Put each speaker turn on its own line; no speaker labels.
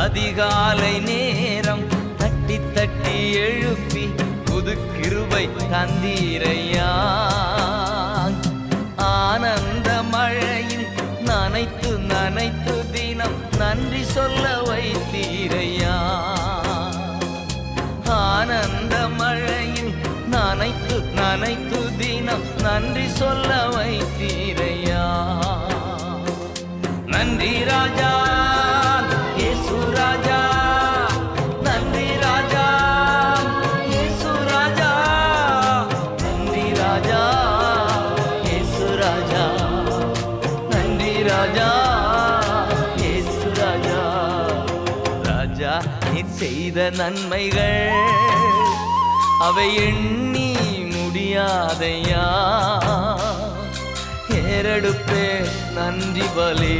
அதிகாலை நேரம் தட்டி தட்டி எழுப்பி புது கிருபை தந்தீரையா. ஆனந்த மழையில் நனைத்து நனைத்து தினம் நன்றி சொல்ல வைத்தீரையா. ஆனந்த மழையில் நனைத்து நனைத்து தினம் நன்றி சொல்ல வைத்தீரையா. நன்றி ராஜா இயேசு ராஜா, நன்றி ராஜா இயேசு ராஜா, நன்றி ராஜா இயேசு ராஜா, நன்றி ராஜா இயேசு ராஜா. ராஜா நீர் செய்த நன்மைகள் அவை எண்ணி முடியாதையா. ஏறெடுப்பே நன்றி பலே.